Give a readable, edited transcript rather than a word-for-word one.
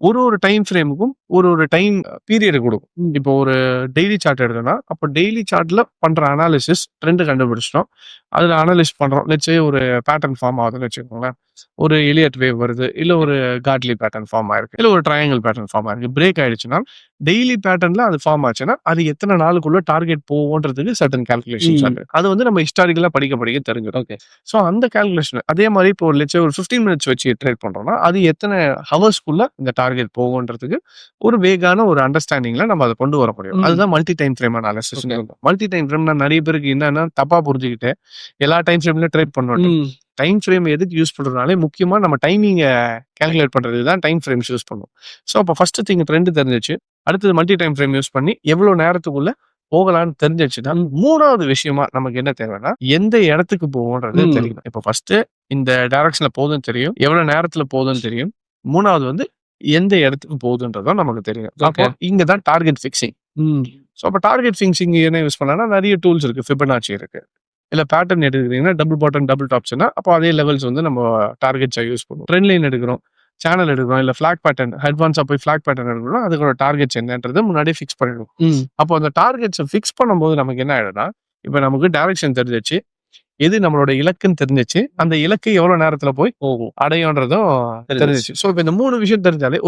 ஒரு டைம் ஃப்ரேமுக்கும் ஒரு time period கொடுக்கும். இப்போ ஒரு டெய்லி சார்ட் எடுத்தோம்னா, அப்போ டெய்லி சார்ட்ல பண்ற அனாலிசிஸ் ட்ரெண்ட் கண்டுபிடிச்சிட்டோம். அதுல அனலைஸ் பண்றோம். லெட்ஸ் சே ஒரு பேட்டர்ன் ஃபார்ம் ஆகுதுன்னு வச்சுக்கோங்களேன். ஒரு எலியட் வேவ் வருது, இல்ல ஒரு காட்லி பேட்டர்ன் ஃபார்ம் ஆயிருக்கு, இல்ல ஒரு ட்ரையாங்கிள் பேட்டர்ன் ஃபார்ம் ஆயிருக்கு. பிரேக் ஆயிடுச்சுன்னா, டெய்லி பேட்டர்ன்ல அது ஃபார்ம் ஆச்சுன்னா, அது எத்தனை நாளுக்குள்ள டார்கெட் போகும்ன்றதுக்கு சர்டன் கால்குலேஷன்ஸ் இருக்கு. அது வந்து நம்ம ஹிஸ்டாரிக்கலா படிக்க தெரிஞ்சிடும். ஓகே. ஸோ அந்த கால்குலேஷன் அதே மாதிரி இப்போ லெட்ஸ் சே ஒரு 15 மினிட்ஸ் வச்சு ட்ரேட் பண்றோம்னா, அது எத்தனை ஹவர்ஸ்க்குள்ள இந்த டார்கெட் போகும்ன்றதுக்கு ஒரு வேகான ஒரு அண்டர்ஸ்டாண்டிங்ல நம்ம அதை கொண்டு வர முடியும். அதுதான் multi time frame analysis. Multi time ஃப்ரேம்னா நிறைய பேருக்கு என்னன்னா தப்பா புரிஞ்சுக்கிட்டு எல்லா டைம் ஃப்ரேம்லயும் ட்ரேட் பண்ணுவாங்க. டைம் ஃப்ரேம் எதுக்கு யூஸ் பண்றதுனாலே முக்கியமா நம்ம டைமிங்கை கால்குலேட் பண்றது தான் டைம் ஃப்ரேம்ஸ் யூஸ் பண்ணுவோம். ஸோ அப்போ ஃபர்ஸ்ட் திங் ட்ரெண்ட் தெரிஞ்சிச்சு. அடுத்தது மல்டி டைம் ஃப்ரேம் யூஸ் பண்ணி எவ்வளவு நேரத்துக்குள்ள போகலான்னு தெரிஞ்சிச்சுன்னா, மூணாவது விஷயமா நமக்கு என்ன தேவைன்னா, எந்த இடத்துக்கு போகும்ன்றது தெரியும். இப்போ ஃபர்ஸ்ட் இந்த டைரக்ஷன்ல போகுதுன்னு தெரியும், எவ்வளவு நேரத்துல போகுதுன்னு தெரியும். மூணாவது வந்து எந்த இடத்துக்கு போகுதுன்றதும் நமக்கு தெரியும். அப்போ இங்க தான் டார்கெட் ஃபிக்சிங். ஸோ அப்போ டார்கெட் ஃபிக்சிங் என்ன யூஸ் பண்ணலாம்னா நிறைய டூல்ஸ் இருக்கு. ஃபிபனாச்சி இருக்கு. இல்ல பேட்டர்ன் எடுக்கிறீங்கன்னா டபுள் பாட்டம் டபுள் டாப்ஸ்னா அப்போ அதே லெவல்ஸ் வந்து நம்ம டார்கெட்ஸா யூஸ் பண்ணுவோம். ட்ரெண்ட் லைன் எடுக்கிறோம், சேனல் எடுக்கிறோம், இல்ல ஃபிளாக் பேட்டர்ன் அட்வான்ஸா போய் ஃபிளாக் பேட்டர்ன் எடுக்கிறோம், அதுக்கோட டார்கெட்ஸ் என்னன்றது முன்னாடியே ஃபிக்ஸ் பண்ணிடுவோம். அப்போ அந்த டார்கெட்ஸை ஃபிக்ஸ் பண்ணும்போது நமக்கு என்ன ஆயிடும்னா, இப்போ நமக்கு டைரக்ஷன் தெரிஞ்சிச்சு, எது நம்மளோட இலக்குன்னு தெரிஞ்சிச்சு, அந்த இலக்கு எவ்வளவு நேரத்துல போய் அடையும்ன்றதும் தெரிஞ்சிச்சு. ஸோ இப்போ இந்த 3 விஷயம் தெரிஞ்சாலே